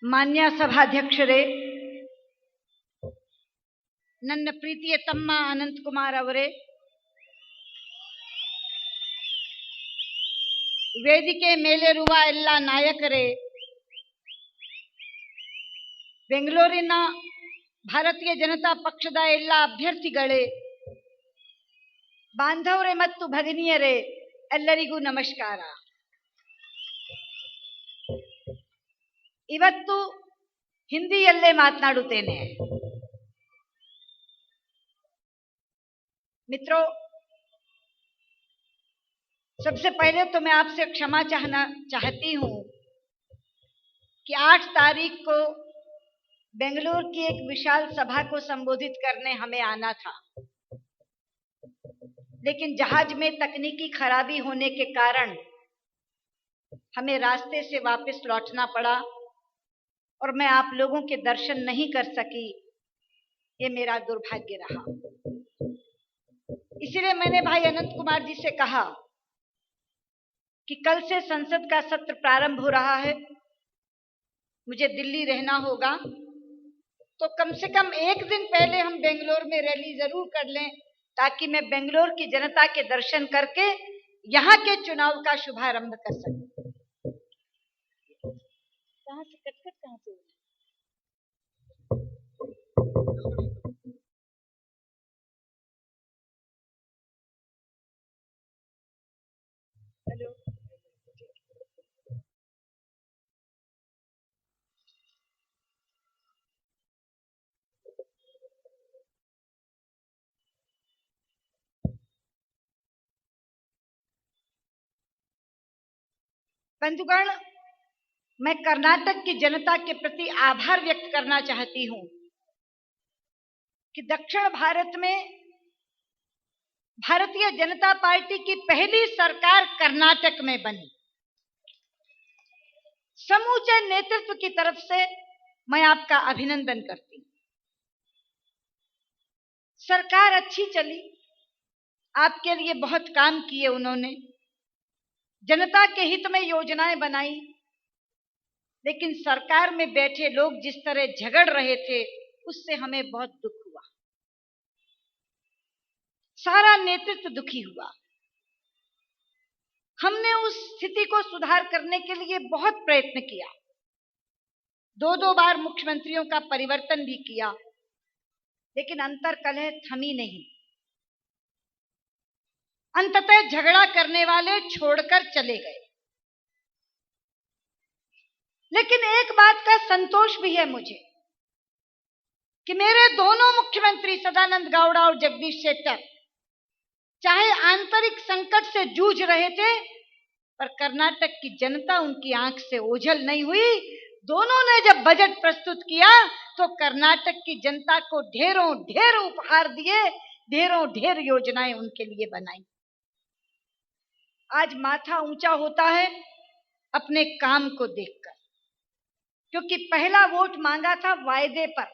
ಮಾನ್ಯ ಸಭಾಧ್ಯಕ್ಷರೇ, ನನ್ನ ಪ್ರೀತಿಯ ತಮ್ಮ ಅನಂತಕುಮಾರ್ ಅವರೇ, ವೇದಿಕೆ ಮೇಲಿರುವ ಎಲ್ಲ ನಾಯಕರೇ, ಬೆಂಗಳೂರಿನ ಭಾರತೀಯ ಜನತಾ ಪಕ್ಷದ ಎಲ್ಲ ಅಭ್ಯರ್ಥಿಗಳೇ, ಬಾಂಧವರೇ ಮತ್ತು ಭಗಿನಿಯರೇ, ಎಲ್ಲರಿಗೂ ನಮಸ್ಕಾರ. ಇವತ್ತು ಹಿಂದಿಯಲ್ಲೇ ಮಾತನಾಡುತ್ತೇನೆ. मित्रों, सबसे पहले तो मैं आपसे क्षमा चाहती हूं कि 8 तारीख को बेंगलुरु की एक विशाल सभा को संबोधित करने हमें आना था, लेकिन जहाज में तकनीकी खराबी होने के कारण हमें रास्ते से वापस लौटना पड़ा और मैं आप लोगों के दर्शन नहीं कर सकी. ये मेरा दुर्भाग्य रहा. इसलिए मैंने भाई अनंत कुमार जी से कहा कि कल से संसद का सत्र प्रारंभ हो रहा है, मुझे दिल्ली रहना होगा, तो कम से कम एक दिन पहले हम बेंगलोर में रैली जरूर कर लें, ताकि मैं बेंगलोर की जनता के दर्शन करके यहाँ के चुनाव का शुभारंभ कर सकूं. कहाँ से कटकट कहाँ से? हेलो, बंधुगण, मैं कर्नाटक की जनता के प्रति आभार व्यक्त करना चाहती हूं कि दक्षिण भारत में भारतीय जनता पार्टी की पहली सरकार कर्नाटक में बनी. समूचे नेतृत्व की तरफ से मैं आपका अभिनंदन करती हूं. सरकार अच्छी चली, आपके लिए बहुत काम किए उन्होंने, जनता के हित में योजनाएं बनाई, लेकिन सरकार में बैठे लोग जिस तरह झगड़ रहे थे उससे हमें बहुत दुख हुआ. सारा नेतृत्व दुखी हुआ. हमने उस स्थिति को सुधार करने के लिए बहुत प्रयत्न किया, 2 बार मुख्यमंत्रियों का परिवर्तन भी किया, लेकिन अंतर्कलह थमी नहीं. अंततः झगड़ा करने वाले छोड़कर चले गए. लेकिन एक बात का संतोष भी है मुझे कि मेरे दोनों मुख्यमंत्री सदानंद गौड़ा और जगदीश शेट्टर चाहे आंतरिक संकट से जूझ रहे थे, पर कर्नाटक की जनता उनकी आंख से ओझल नहीं हुई. दोनों ने जब बजट प्रस्तुत किया तो कर्नाटक की जनता को ढेरों ढेर उपहार दिए, ढेरों ढेर योजनाएं उनके लिए बनाई. आज माथा ऊंचा होता है अपने काम को देखकर, क्योंकि पहला वोट मांगा था वायदे पर,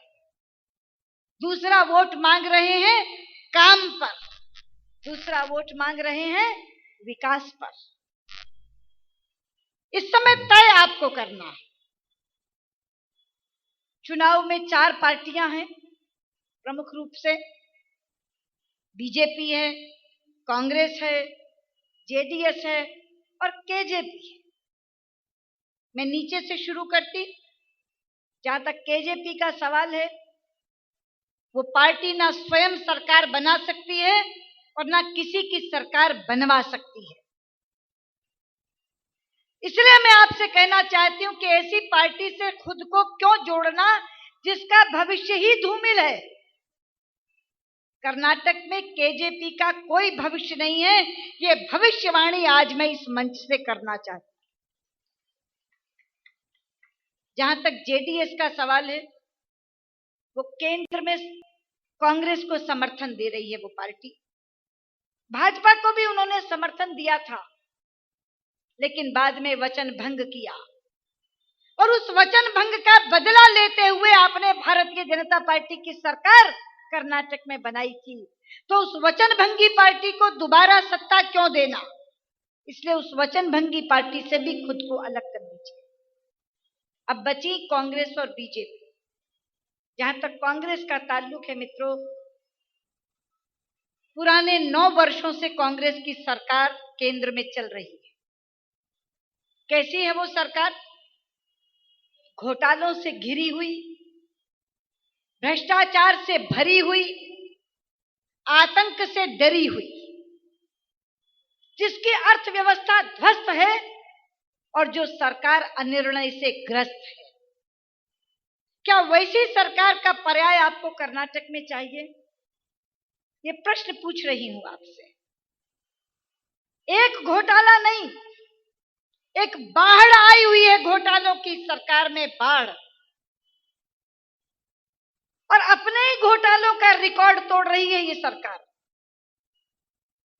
दूसरा वोट मांग रहे हैं काम पर, दूसरा वोट मांग रहे हैं विकास पर. इस समय तय आपको करना है. चुनाव में 4 पार्टियां हैं प्रमुख रूप से. बीजेपी है, कांग्रेस है, जेडीएस है और केजेपी है. मैं नीचे से शुरू करती. जहां तक केजेपी का सवाल है, वो पार्टी ना स्वयं सरकार बना सकती है और ना किसी की सरकार बनवा सकती है. इसलिए मैं आपसे कहना चाहती हूं कि ऐसी पार्टी से खुद को क्यों जोड़ना जिसका भविष्य ही धूमिल है. कर्नाटक में केजेपी का कोई भविष्य नहीं है. ये भविष्यवाणी आज मैं इस मंच से करना चाहती हूं. जहां तक जेडीएस का सवाल है, वो केंद्र में कांग्रेस को समर्थन दे रही है. वो पार्टी भाजपा को भी उन्होंने समर्थन दिया था, लेकिन बाद में वचन भंग किया और उस वचन भंग का बदला लेते हुए आपने भारतीय जनता पार्टी की सरकार कर्नाटक में बनाई थी. तो उस वचन भंगी पार्टी को दोबारा सत्ता क्यों देना? इसलिए उस वचन भंगी पार्टी से भी खुद को अलग कर दीजिए. अब बची कांग्रेस और बीजेपी। जहां तक कांग्रेस का ताल्लुक है मित्रों, पुराने 9 वर्षों से कांग्रेस की सरकार केंद्र में चल रही है। कैसी है वो सरकार? घोटालों से घिरी हुई, भ्रष्टाचार से भरी हुई, आतंक से डरी हुई, जिसकी अर्थव्यवस्था ध्वस्त है और जो सरकार अनिर्णय से ग्रस्त है। क्या वैसी सरकार का पर्याय आपको कर्नाटक में चाहिए? ये प्रश्न पूछ रही हूं आपसे। एक घोटाला नहीं, एक बाढ़ आई हुई है घोटालों की सरकार में, बाढ़। और अपने ही घोटालों का रिकॉर्ड तोड़ रही है ये सरकार।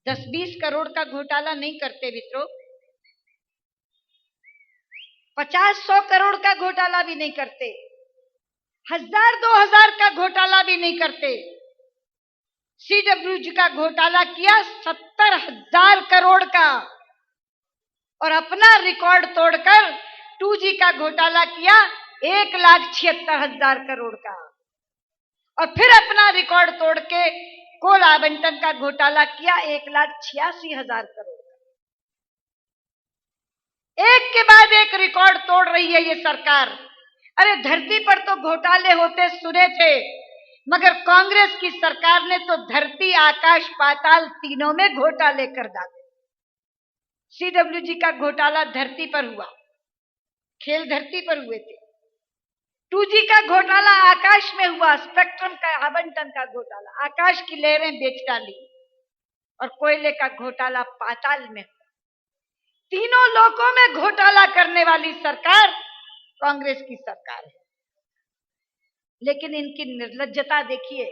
10-20 करोड़ का घोटाला नहीं करते मित्रों, 50-100 करोड़ का घोटाला भी नहीं करते, 1000-2000 का घोटाला भी नहीं करते। CWG का घोटाला किया 70,000 करोड़ का, और अपना रिकॉर्ड तोड़कर 2G का घोटाला किया 1,76,000 करोड़ का, और फिर अपना रिकॉर्ड तोड़ के कोल आवंटन का घोटाला किया 1,86,000 करोड़ का। एक के बाद एक रिकॉर्ड तोड़ रही है ये सरकार। अरे धरती पर तो घोटाले होते सुने थे, मगर कांग्रेस की सरकार ने तो धरती आकाश पाताल तीनों में घोटाले कर डाले। CWG का घोटाला धरती पर हुआ, खेल धरती पर हुए थे। 2G का घोटाला आकाश में हुआ, स्पेक्ट्रम का आवंटन का घोटाला, आकाश की लहरें बेच डाली, और कोयले का घोटाला पाताल में हुआ। तीनों लोकों में घोटाला करने वाली सरकार कांग्रेस की सरकार है। लेकिन इनकी निर्लज्जता देखिए।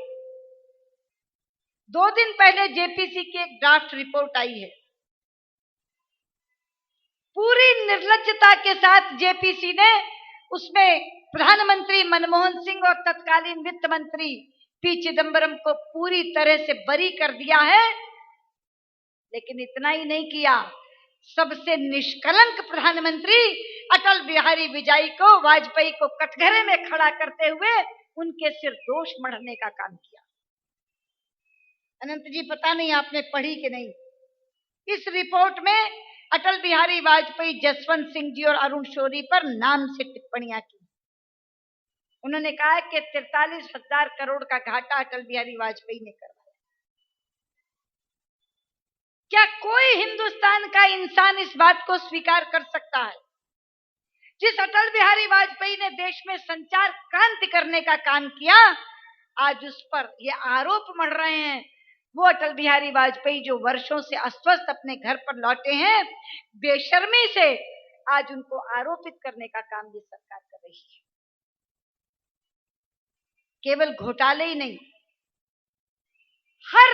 2 दिन पहले JPC की एक ड्राफ्ट रिपोर्ट आई है। पूरी निर्लज्जता के साथ JPC ने उसमें प्रधानमंत्री मनमोहन सिंह और तत्कालीन वित्त मंत्री P चिदंबरम को पूरी तरह से बरी कर दिया है। लेकिन इतना ही नहीं किया, सबसे निष्कलंक प्रधानमंत्री अटल बिहारी वाजपेयी को कटघरे में खड़ा करते हुए उनके सिर दोष मढ़ने का काम किया। अनंत जी, पता नहीं आपने पढ़ी कि नहीं, इस रिपोर्ट में अटल बिहारी वाजपेयी, जसवंत सिंह जी और अरुण शौरी पर नाम से टिप्पणियां की। उन्होंने कहा कि 43,000 करोड़ का घाटा अटल बिहारी वाजपेयी ने करवाया। क्या कोई हिंदुस्तान का इंसान इस बात को स्वीकार कर सकता है? जिस अटल बिहारी वाजपेयी ने देश में संचार क्रांति करने का काम किया, आज उस पर ये आरोप मढ़ रहे हैं। वो अटल बिहारी वाजपेयी जो वर्षों से अस्वस्थ अपने घर पर लौटे हैं, बेशर्मी से आज उनको आरोपित करने का काम ये सरकार कर रही है। केवल घोटाले ही नहीं, हर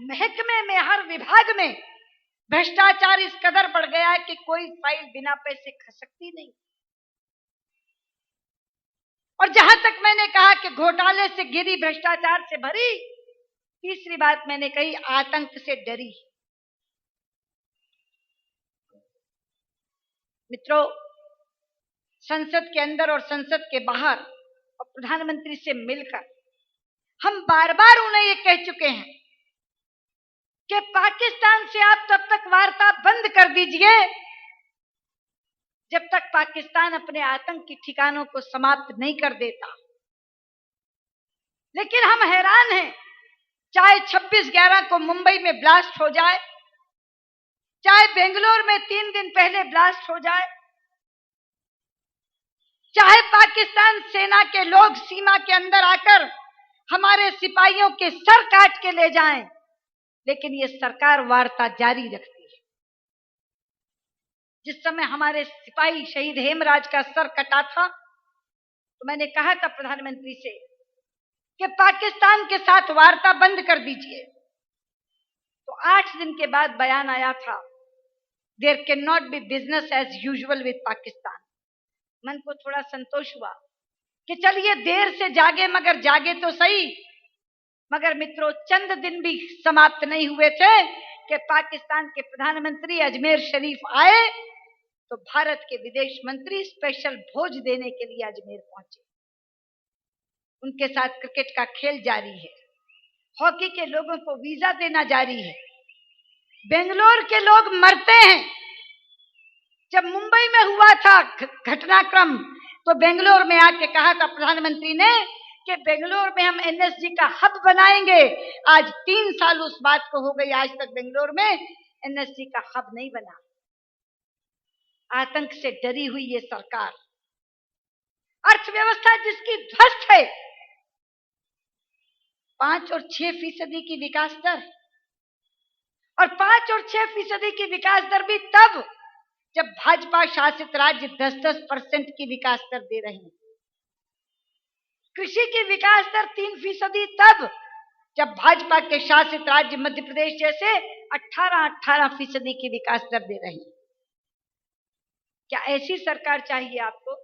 महकमे में, हर विभाग में भ्रष्टाचार इस कदर बढ़ गया है कि कोई फाइल बिना पैसे खसकती नहीं। और जहां तक मैंने कहा कि घोटाले से घिरी, भ्रष्टाचार से भरी, तीसरी बात मैंने कही, आतंक से डरी। मित्रों, संसद के अंदर और संसद के बाहर और प्रधानमंत्री से मिलकर हम बार बार उन्हें ये कह चुके हैं कि पाकिस्तान से आप तब तक वार्ता बंद कर दीजिए जब तक पाकिस्तान अपने आतंक की ठिकानों को समाप्त नहीं कर देता। लेकिन हम हैरान हैं, चाहे 26/11 को मुंबई में ब्लास्ट हो जाए, चाहे बेंगलोर में 3 दिन पहले ब्लास्ट हो जाए, चाहे पाकिस्तान सेना के लोग सीमा के अंदर आकर हमारे सिपाहियों के सर काट के ले जाएं, लेकिन ये सरकार वार्ता जारी रखती है। जिस समय हमारे सिपाही शहीद हेमराज का सर कटा था, तो मैंने कहा था प्रधानमंत्री से कि पाकिस्तान के साथ वार्ता बंद कर दीजिए। तो 8 दिन के बाद बयान आया था, there can not be business as usual with Pakistan. मन को थोड़ा संतोष हुआ कि चलिए देर से जागे मगर जागे तो सही। मगर मित्रों, चंद दिन भी समाप्त नहीं हुए थे कि पाकिस्तान के प्रधानमंत्री अजमेर शरीफ आए तो भारत के विदेश मंत्री स्पेशल भोज देने के लिए अजमेर पहुंचे। उनके साथ क्रिकेट का खेल जारी है, हॉकी के लोगों को वीजा देना जारी है। बेंगलोर के लोग मरते हैं। जब मुंबई में हुआ था घटनाक्रम, तो बेंगलोर में आके कहा था प्रधानमंत्री ने कि बेंगलोर में हम एनएसजी का हब बनाएंगे। आज 3 साल उस बात को हो गई, आज तक बेंगलोर में एनएसजी का हब नहीं बना। आतंक से डरी हुई ये सरकार, अर्थव्यवस्था जिसकी ध्वस्त है, 5 और 6% की विकास दर, और 5 और 6% की विकास दर भी तब जब भाजपा शासित राज्य 10-10% की विकास दर दे रहे हैं। कृषि की विकास दर 3% तब जब भाजपा के शासित राज्य मध्य प्रदेश जैसे 18% की विकास दर दे रहे हैं। क्या ऐसी सरकार चाहिए आपको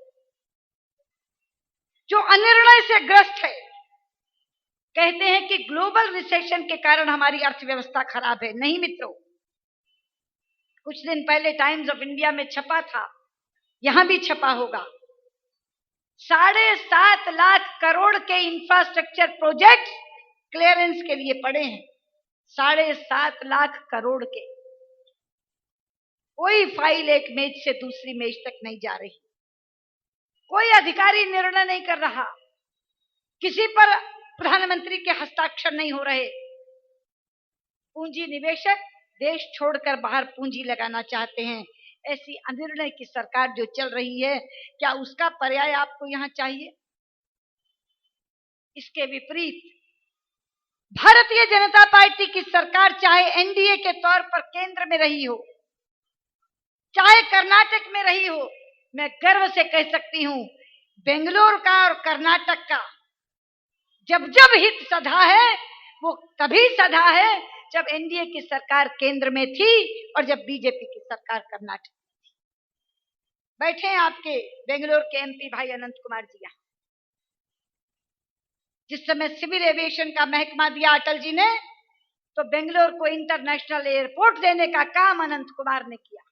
जो अनिर्णय से ग्रस्त है? कहते हैं कि ग्लोबल रिसेशन के कारण हमारी अर्थव्यवस्था खराब है। नहीं मित्रों, कुछ दिन पहले टाइम्स ऑफ इंडिया में छपा था, यहां भी छपा होगा, 7.5 लाख करोड़ के इंफ्रास्ट्रक्चर प्रोजेक्ट क्लियरेंस के लिए पड़े हैं। 7.5 लाख करोड़ के। कोई फाइल एक मेज से दूसरी मेज तक नहीं जा रही, कोई अधिकारी निर्णय नहीं कर रहा, किसी पर प्रधानमंत्री के हस्ताक्षर नहीं हो रहे। पूंजी निवेशक देश छोड़कर बाहर पूंजी लगाना चाहते हैं। ऐसी अनिर्णय की सरकार जो चल रही है, क्या उसका पर्याय आपको यहां चाहिए? इसके विपरीत भारतीय जनता पार्टी की सरकार चाहे एनडीए के तौर पर केंद्र में रही हो, चाहे कर्नाटक में रही हो, मैं गर्व से कह सकती हूं, बेंगलोर का और कर्नाटक का जब जब हित सधा है, वो तभी सधा है जब एनडीए की सरकार केंद्र में थी और जब बीजेपी की सरकार कर्नाटक में थी। बैठे हैं आपके बेंगलोर के एमपी भाई अनंत कुमार जी यहां। जिस समय सिविल एविएशन का महकमा दिया अटल जी ने, तो बेंगलोर को इंटरनेशनल एयरपोर्ट देने का काम अनंत कुमार ने किया।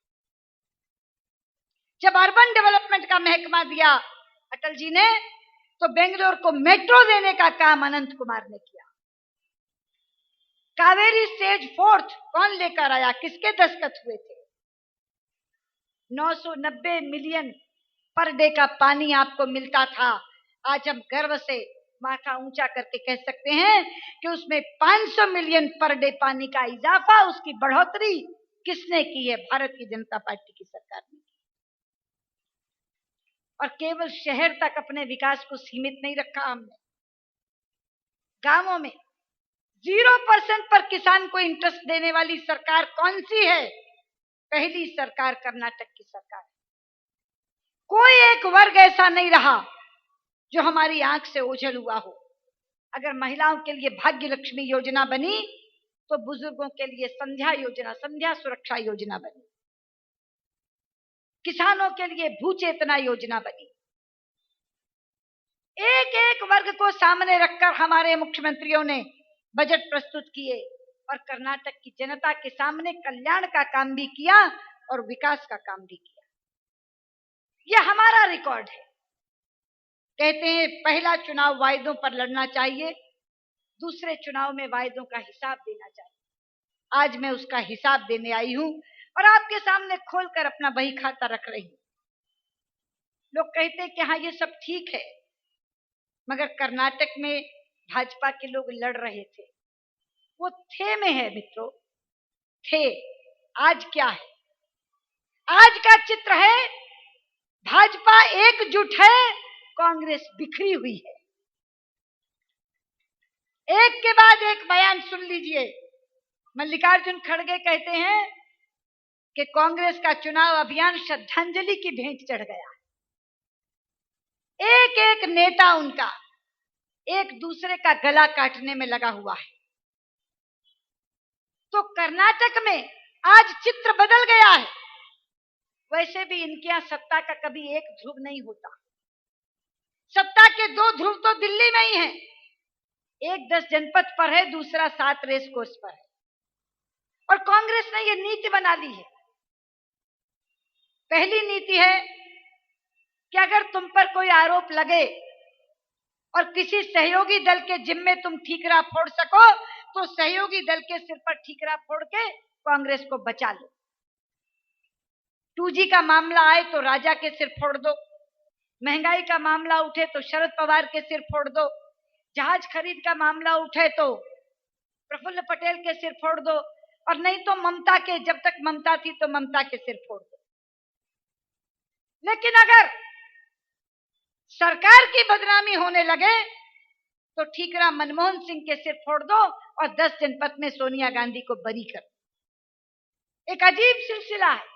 जब अर्बन डेवलपमेंट का महकमा दिया अटल जी ने, तो बेंगलोर को मेट्रो देने का काम अनंत कुमार ने किया। कावेरी स्टेज 4 कौन लेकर आया? किसके दस्तखत हुए थे? 990 मिलियन पर डे का पानी आपको मिलता था। आज हम गर्व से माथा ऊंचा करके कह सकते हैं कि उसमें 500 मिलियन पर डे पानी का इजाफा, उसकी बढ़ोतरी किसने की है? भारतीय जनता पार्टी की सरकार ने। और केवल शहर तक अपने विकास को सीमित नहीं रखा हमने। गांवों में 0% पर किसान को इंटरेस्ट देने वाली सरकार कौन सी है? पहली सरकार कर्नाटक की सरकार। कोई एक वर्ग ऐसा नहीं रहा जो हमारी आंख से ओझल हुआ हो। अगर महिलाओं के लिए भाग्य लक्ष्मी योजना बनी, तो बुजुर्गों के लिए संध्या योजना, संध्या सुरक्षा योजना बनी। किसानों के लिए भू चेतना योजना बनी। एक एक वर्ग को सामने रखकर हमारे मुख्यमंत्रियों ने बजट प्रस्तुत किए और कर्नाटक की जनता के सामने कल्याण का काम भी किया और विकास का काम भी किया। यह हमारा रिकॉर्ड है। कहते हैं पहला चुनाव वायदों पर लड़ना चाहिए, दूसरे चुनाव में वायदों का हिसाब देना चाहिए। आज मैं उसका हिसाब देने आई हूं और आपके सामने खोलकर अपना बही खाता रख रही हूं। लोग कहते हैं कि हाँ ये सब ठीक है, मगर कर्नाटक में भाजपा के लोग लड़ रहे थे। वो थे में है मित्रों, थे। आज क्या है? आज का चित्र है भाजपा एकजुट है, कांग्रेस बिखरी हुई है। एक के बाद एक बयान सुन लीजिए। मल्लिकार्जुन खड़गे कहते हैं कि कांग्रेस का चुनाव अभियान श्रद्धांजलि की भेंट चढ़ गया। एक एक नेता उनका एक दूसरे का गला काटने में लगा हुआ है। तो कर्नाटक में आज चित्र बदल गया है। वैसे भी इनके यहां सत्ता का कभी एक ध्रुव नहीं होता। सत्ता के 2 ध्रुव तो दिल्ली में ही है। एक 10 जनपद पर है, दूसरा 7 रेस कोर्स पर है। और कांग्रेस ने यह नीति बना ली है पहली नीति है कि अगर तुम पर कोई आरोप लगे और किसी सहयोगी दल के जिम्मे तुम ठीकरा फोड़ सको तो सहयोगी दल के सिर पर ठीकरा फोड़ के कांग्रेस को बचा लो। 2G का मामला आए तो राजा के सिर फोड़ दो, महंगाई का मामला उठे तो शरद पवार के सिर फोड़ दो, जहाज खरीद का मामला उठे तो प्रफुल्ल पटेल के सिर फोड़ दो, और नहीं तो ममता के, जब तक ममता थी तो ममता के सिर फोड़ दो। लेकिन अगर सरकार की बदनामी होने लगे तो ठीकरा मनमोहन सिंह के सिर फोड़ दो और 10 जनपद में सोनिया गांधी को बरी कर दो। एक अजीब सिलसिला है।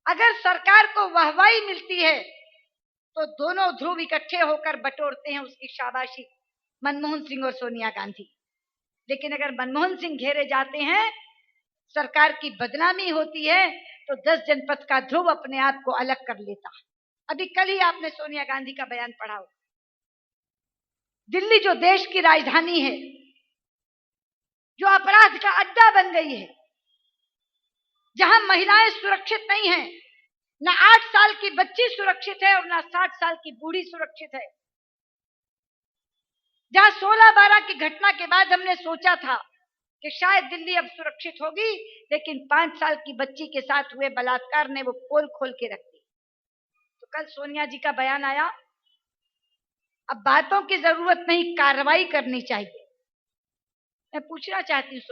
अगर सरकार को वाहवाही मिलती है तो दोनों ध्रुव इकट्ठे होकर बटोरते हैं उसकी शाबाशी, मनमोहन सिंह और सोनिया गांधी। लेकिन अगर मनमोहन सिंह घेरे जाते हैं, सरकार की बदनामी होती है, तो 10 जनपद का ध्रुव अपने आप को अलग कर लेता। अभी कल ही आपने सोनिया गांधी का बयान पढ़ा हो। दिल्ली जो देश की राजधानी है, जो अपराध का अड्डा बन गई है, जहां महिलाएं सुरक्षित नहीं हैं, न 8 साल की बच्ची सुरक्षित है और न 60 साल की बूढ़ी सुरक्षित है, जहां 16/12 की घटना के बाद हमने सोचा था कि शायद दिल्ली अब सुरक्षित होगी, लेकिन 5 साल की बच्ची के साथ हुए बलात्कार ने वो पोल खोल के रख दी। तो कल सोनिया जी का बयान आया, अब बातों की जरूरत नहीं, कार्रवाई करनी चाहिए। मैं पूछना चाहती हूँ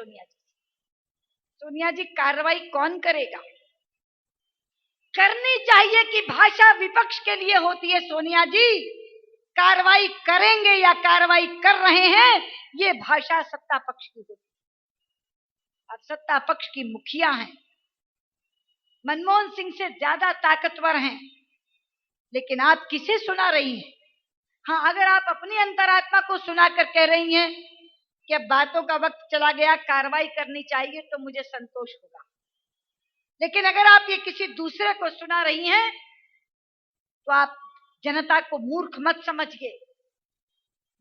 सोनिया जी कार्रवाई कौन करेगा? करनी चाहिए कि भाषा विपक्ष के लिए होती है। सोनिया जी कार्रवाई करेंगे या कार्रवाई कर रहे हैं, ये भाषा सत्ता पक्ष की होती है। अब सत्ता पक्ष की मुखिया हैं, मनमोहन सिंह से ज्यादा ताकतवर हैं, लेकिन आप किसे सुना रही हैं? हाँ, अगर आप अपनी अंतरात्मा को सुनाकर कह रही हैं कि अब बातों का वक्त चला गया, कार्रवाई करनी चाहिए, तो मुझे संतोष होगा। लेकिन अगर आप ये किसी दूसरे को सुना रही हैं तो आप जनता को मूर्ख मत समझिए।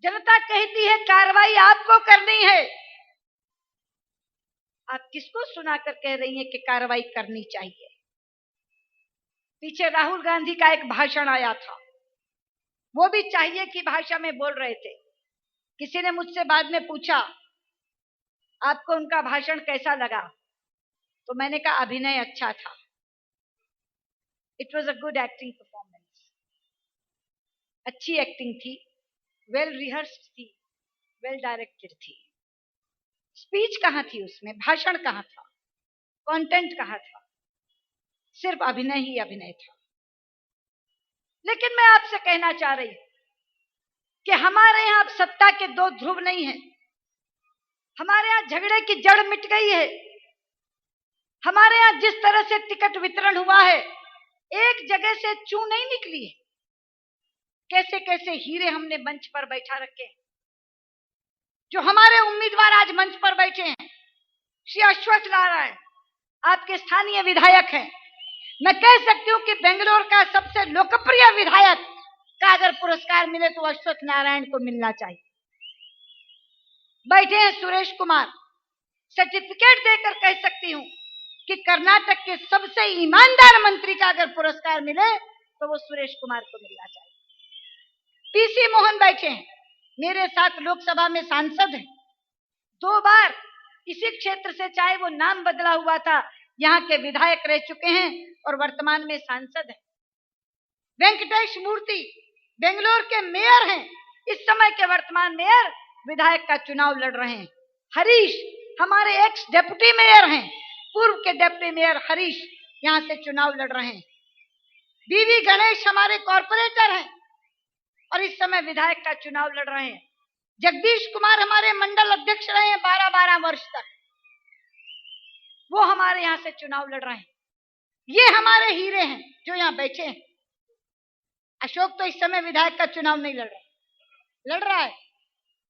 जनता कहती है कार्रवाई आपको करनी है, आप किसको सुनाकर कह रही हैं कि कार्रवाई करनी चाहिए? पीछे राहुल गांधी का एक भाषण आया था, वो भी चाहिए की भाषा में बोल रहे थे। किसी ने मुझसे बाद में पूछा आपको उनका भाषण कैसा लगा, तो मैंने कहा अभिनय अच्छा था। It was a good acting performance, अच्छी एक्टिंग थी, वेल रिहर्स्ड थी, वेल डायरेक्टेड थी। स्पीच कहाँ थी उसमें, भाषण कहाँ था, कंटेंट कहाँ था? सिर्फ अभिनय ही अभिनय था। लेकिन मैं आपसे कहना चाह रही हूं कि हमारे यहां अब सत्ता के 2 ध्रुव नहीं है। हमारे यहां झगड़े की जड़ मिट गई है। हमारे यहां जिस तरह से टिकट वितरण हुआ है, एक जगह से चू नहीं निकली है। कैसे कैसे हीरे हमने मंच पर बैठा रखे हैं। जो हमारे उम्मीदवार आज मंच पर बैठे हैं, श्री अश्वत्थ नारायण आपके स्थानीय विधायक हैं। मैं कह सकती हूं कि बेंगलोर का सबसे लोकप्रिय विधायक का अगर पुरस्कार मिले तो अश्वत्थ नारायण को मिलना चाहिए। बैठे हैं सुरेश कुमार, सर्टिफिकेट देकर कह सकती हूं कि कर्नाटक के सबसे ईमानदार मंत्री का अगर पुरस्कार मिले तो वो सुरेश कुमार को मिलना चाहिए। पीसी मोहन बैठे हैं, मेरे साथ लोकसभा में सांसद हैं, 2 बार इसी क्षेत्र से, चाहे वो नाम बदला हुआ था, यहाँ के विधायक रह चुके हैं और वर्तमान में सांसद हैं। वेंकटेश मूर्ति बेंगलोर के मेयर हैं, इस समय के वर्तमान मेयर विधायक का चुनाव लड़ रहे हैं। हरीश हमारे एक्स डेप्यूटी मेयर हैं, पूर्व के डेप्यूटी मेयर हरीश यहाँ से चुनाव लड़ रहे हैं। बीवी गणेश हमारे कॉर्पोरेटर हैं और इस समय विधायक का चुनाव लड़ रहे हैं। जगदीश कुमार हमारे मंडल अध्यक्ष रहे हैं 12 वर्ष तक, वो हमारे यहाँ से चुनाव लड़ रहे हैं। ये हमारे हीरे हैं जो यहाँ बैठे हैं। अशोक तो इस समय विधायक का चुनाव नहीं लड़ रहा है,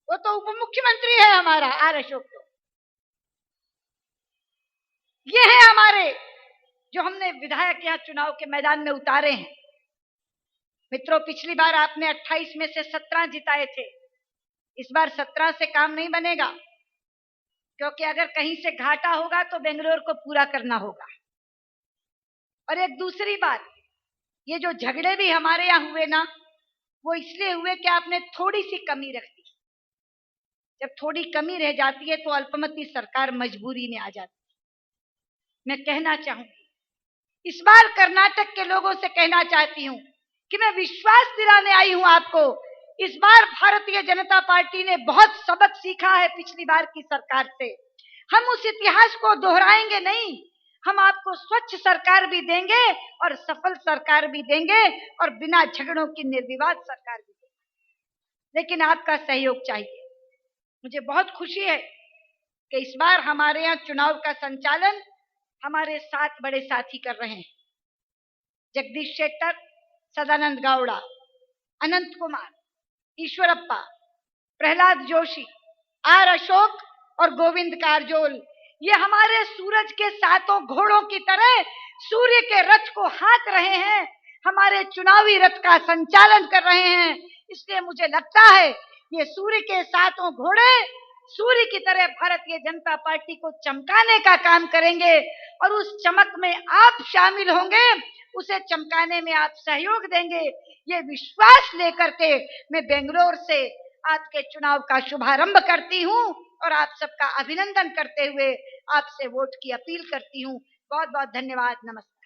वो तो उप मुख्यमंत्री है हमारा आर अशोक। तो ये है हमारे जो हमने विधायक यहाँ चुनाव के मैदान में उतारे हैं। मित्रों, पिछली बार आपने 28 में से 17 जिताए थे, इस बार 17 से काम नहीं बनेगा, क्योंकि अगर कहीं से घाटा होगा तो बेंगलोर को पूरा करना होगा। और एक दूसरी बात, ये जो झगड़े भी हमारे यहाँ हुए ना, वो इसलिए हुए कि आपने थोड़ी सी कमी रख दी। जब थोड़ी कमी रह जाती है तो अल्पमती सरकार मजबूरी में आ जाती है। मैं कहना चाहूंगी, इस बार कर्नाटक के लोगों से कहना चाहती हूं कि मैं विश्वास दिलाने आई हूं आपको, इस बार भारतीय जनता पार्टी ने बहुत सबक सीखा है पिछली बार की सरकार से। हम उस इतिहास को दोहराएंगे नहीं, हम आपको स्वच्छ सरकार भी देंगे और सफल सरकार भी देंगे और बिना झगड़ों की निर्विवाद सरकार भी देंगे, लेकिन आपका सहयोग चाहिए। मुझे बहुत खुशी है कि इस बार हमारे यहाँ चुनाव का संचालन हमारे 7 बड़े साथी कर रहे हैं। जगदीश शेट्टर, सदानंद गौड़ा, अनंत कुमार, ईश्वरप्पा, प्रहलाद जोशी, आर अशोक और गोविंद कारजोल, ये हमारे सूरज के 7 घोड़ों की तरह सूर्य के रथ को हाँक रहे हैं, हमारे चुनावी रथ का संचालन कर रहे हैं। इसलिए मुझे लगता है ये सूर्य के 7 घोड़े सूर्य की तरह भारतीय जनता पार्टी को चमकाने का काम करेंगे और उस चमक में आप शामिल होंगे, उसे चमकाने में आप सहयोग देंगे। ये विश्वास लेकर के मैं बेंगलोर से आपके चुनाव का शुभारंभ करती हूँ और आप सबका अभिनंदन करते हुए आपसे वोट की अपील करती हूँ। बहुत बहुत धन्यवाद। नमस्कार।